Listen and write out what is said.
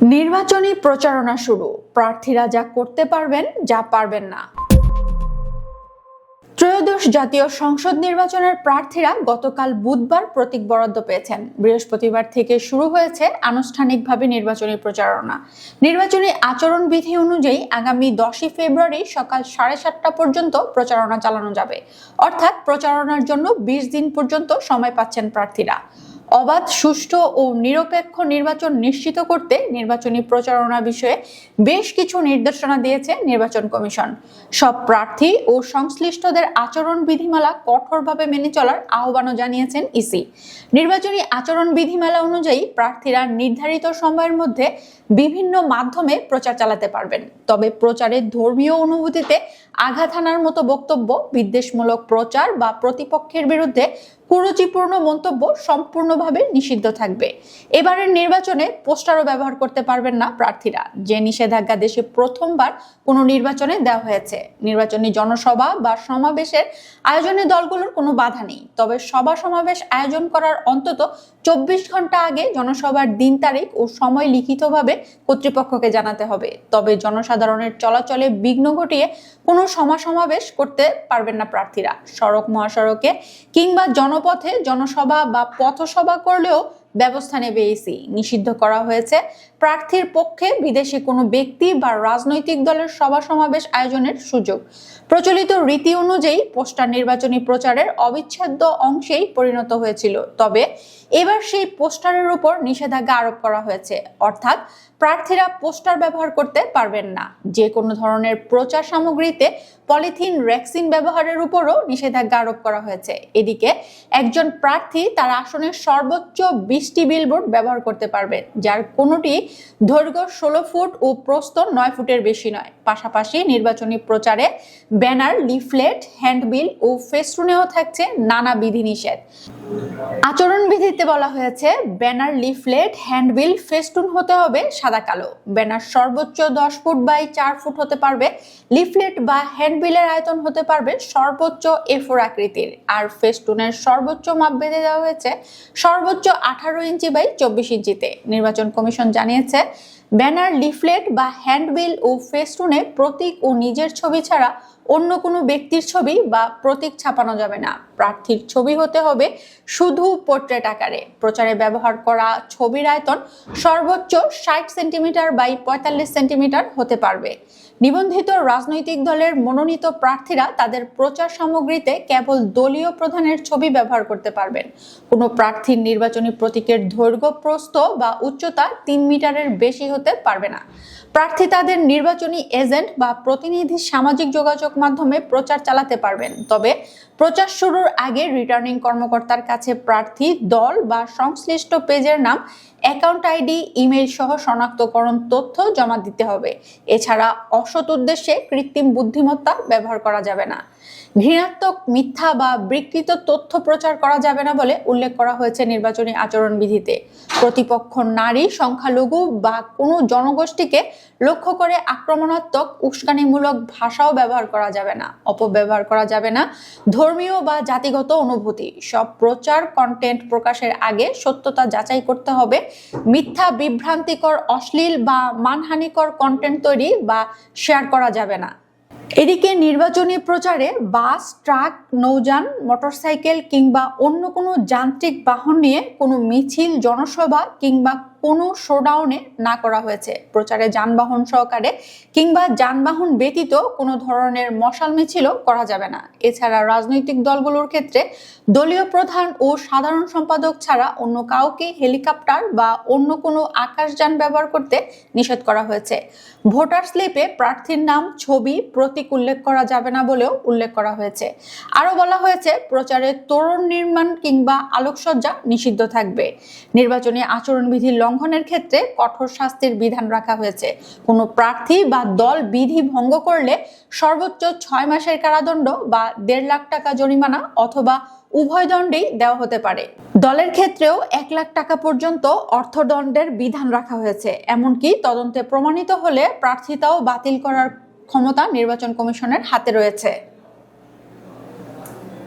নির্বাচনী প্রচারণা শুরু, প্রার্থীরা যা করতে পারবেন যা পারবেন না। ত্রয়োদশ জাতীয় সংসদ নির্বাচনের প্রার্থীরা গতকাল বুধবার প্রতীক বরাদ্দ পেয়েছেন। বৃহস্পতিবার থেকে শুরু হয়েছে আনুষ্ঠানিকভাবে নির্বাচনী প্রচারণা। নির্বাচনী আচরণবিধি অনুযায়ী আগামী 10 ফেব্রুয়ারি সকাল 7:30টা পর্যন্ত প্রচারণা চালানো যাবে। অর্থাৎ প্রচারণার জন্য 20 দিন পর্যন্ত সময় পাচ্ছেন প্রার্থীরা। অবাধ, সুষ্ঠু ও নিরপেক্ষ নির্বাচন নিশ্চিত করতে নির্বাচনী প্রচারণা বিষয়ে বেশ কিছু নির্দেশনা দিয়েছে নির্বাচন কমিশন। সব প্রার্থী ও সংশ্লিষ্টদের আচরণ বিধিমালা কঠোরভাবে মেনে চলার আহ্বানও জানিয়েছেন ইসি। নির্বাচনী আচরণ বিধিমালা অনুযায়ী প্রার্থীরা নির্ধারিত সময়ের মধ্যে বিভিন্ন মাধ্যমে প্রচার চালাতে পারবেন, তবে প্রচারের ধর্মীয় অনুভূতিতে আঘাত হানার মতো বক্তব্য, বিদ্বেষমূলক প্রচার বা প্রতিপক্ষের বিরুদ্ধে কুরুচিপূর্ণ মন্তব্য সম্পূর্ণভাবে নিষিদ্ধ থাকবে। এবারের নির্বাচনে পোস্টারও ব্যবহার করতে পারবেন না প্রার্থীরা, যে নিষেধাজ্ঞা দেশে প্রথমবার কোনো নির্বাচনে দেওয়া হয়েছে। নির্বাচনী জনসভা বা সমাবেশের আয়োজনে দলগুলোর কোনো বাধা নেই, তবে সভা সমাবেশ আয়োজন করার অন্তত 24 ঘন্টা আগে জনসভার দিন, তারিখ ও সময় লিখিতভাবে কর্তৃপক্ষকে জানাতে হবে। তবে জনসাধারণের চলাচলে বিঘ্ন ঘটিয়ে কোনো সমাবেশ করতে পারবেন না প্রার্থীরা। সড়ক, মহাসড়কে কিংবা জনপথে জনসভা বা পথসভা করলেও ব্যবস্থা নেবে ইসি। নিষিদ্ধ করা হয়েছে প্রার্থীর পক্ষে বিদেশি কোনো ব্যক্তি বা রাজনৈতিক দলের সভা সমাবেশ আয়োজনের সুযোগ। প্রচলিত রীতি অনুযায়ী পোস্টার নির্বাচনী প্রচারের অবিচ্ছেদ্য অংশেই পরিণত হয়েছিল, তবে এবার সেই পোস্টারের উপর নিষেধাজ্ঞা আরোপ করা হয়েছে। অর্থাৎ প্রার্থীরা পোস্টার ব্যবহার করতে পারবেন না। যে কোনো ধরনের প্রচার সামগ্রীতে পলিথিন, রেক্সিন ব্যবহারের উপরও নিষেধাজ্ঞা আরোপ করা হয়েছে। এদিকে একজন প্রার্থী তার আসনের সর্বোচ্চ 20টি বিলবোর্ড ব্যবহার করতে পারবে, যার কোনোটি দৈর্ঘ্য 16 ফুট ও প্রস্থ 9 ফুটের বেশি নয়। পাশাপাশি নির্বাচনী প্রচারে ব্যানার, লিফলেট, হ্যান্ডবিল ও ফেস্টুনেও থাকছে নানা বিধিনিষেধ। আচরণবিধিতে বলা হয়েছে, ব্যানার, লিফলেট, হ্যান্ডবিল, ফেস্টুন হতে হবে সাদা কালো। ব্যানার সর্বোচ্চ 10 ফুট বাই 4 ফুট হতে পারবে। লিফলেট বা হ্যান্ডবিলের আয়তন হতে পারবে সর্বোচ্চ A4 আকৃতির। আর ফেস্টুনের সর্বোচ্চ মাপ বেঁধে দেওয়া হয়েছে সর্বোচ্চ 18 ইঞ্চি বাই 24 ইঞ্চিতে। নির্বাচন কমিশন জানিয়েছে, ব্যানার, লিফলেট বা হ্যান্ডবিল ও ফেস্টুনে প্রতীক ও নিজের ছবি ছাড়া অন্য কোনো ব্যক্তির ছবি বা প্রতীক ছাপানো যাবে না। প্রার্থীর ছবি হতে হবে শুধু পোর্ট্রেট আকারে। প্রচারে ব্যবহার করা ছবির আয়তন সর্বোচ্চ 60 সেন্টিমিটার বাই 45 সেন্টিমিটার হতে পারবে। নিবন্ধিত রাজনৈতিক দলের মনোনীত প্রার্থীরা তাদের প্রচার সামগ্রীতে কেবল দলীয় প্রধানের ছবি ব্যবহার করতে পারবেন। কোনো প্রার্থীর নির্বাচনী প্রতীকের দৈর্ঘ্য, প্রস্থ বা উচ্চতা 3 মিটারের বেশি হতে পারবে না। প্রার্থী তাদের নির্বাচনী এজেন্ট বা প্রতিনিধি সামাজিক যোগাযোগ মাধ্যমে প্রচার চালাতে পারবেন, তবে প্রচার শুরুর আগে রিটার্নিং কর্মকর্তার কাছে প্রার্থী, দল বা সংশ্লিষ্ট পেজের নাম, অ্যাকাউন্ট আইডি, ইমেইল সহ শনাক্তকরণ তথ্য জমা দিতে হবে। এছাড়া অসৎ উদ্দেশ্যে কৃত্রিম বুদ্ধিমত্তা ব্যবহার করা যাবে না। ঘৃণাত্মক, মিথ্যা বা বিকৃত তথ্য প্রচার করা যাবে না বলে উল্লেখ করা হয়েছে নির্বাচনী আচরণবিধিতে। প্রতিপক্ষ, নারী, সংখ্যালঘু বা কোনো জনগোষ্ঠীকে লক্ষ্য করে আক্রমণাত্মক, উস্কানিমূলক ভাষাও ব্যবহার করা যাবে না। অপব্যবহার করা যাবে না ধর্মীয় বা জাতিগত অনুভূতি। সব প্রচার কন্টেন্ট প্রকাশের আগে সত্যতা যাচাই করতে হবে। মিথ্যা, বিভ্রান্তিকর, অশ্লীল বা মানহানিকর কন্টেন্ট তৈরি বা শেয়ার করা যাবে না। এদিকে নির্বাচনী প্রচারে বাস, ট্রাক, নৌযান, মোটরসাইকেল কিংবা অন্য কোনো যান্ত্রিক বাহন নিয়ে কোনো মিছিল, জনসভা কিংবা কোনো শোডাউনে না করা হয়েছে। প্রচারে যানবাহন সহকারে কিংবা যানবাহন ব্যতীত কোনো ধরনের মশাল মিছিলও করা যাবে না। এছাড়া রাজনৈতিক দলগুলোর ক্ষেত্রে দলীয় প্রধান ও সাধারণ সম্পাদক ছাড়া অন্য কাউকে হেলিকপ্টার বা অন্য কোনো আকাশযান ব্যবহার করতে নিষেধ করা হয়েছে। ভোটার স্লিপে প্রার্থীর নাম, ছবি, প্রতীক উল্লেখ করা যাবে না বলেও উল্লেখ করা হয়েছে। আরও বলা হয়েছে, প্রচারে তোরণ নির্মাণ কিংবা আলোকসজ্জা নিষিদ্ধ থাকবে। নির্বাচনী আচরণবিধি লঙ্ঘনের ক্ষেত্রে কঠোর শাস্তির বিধান রাখা হয়েছে। কোনো প্রার্থী বা দল বিধি ভঙ্গ করলে সর্বোচ্চ 6 মাসের কারাদণ্ড বা 1.5 লাখ টাকা জরিমানা অথবা উভয় দণ্ডেই দেওয়া হতে পারে। দলের ক্ষেত্রেও 1 লাখ টাকা পর্যন্ত অর্থদণ্ডের বিধান রাখা হয়েছে। এমনকি তদন্তে প্রমাণিত হলে প্রার্থিতাও বাতিল করার ক্ষমতা নির্বাচন কমিশনের হাতে রয়েছে।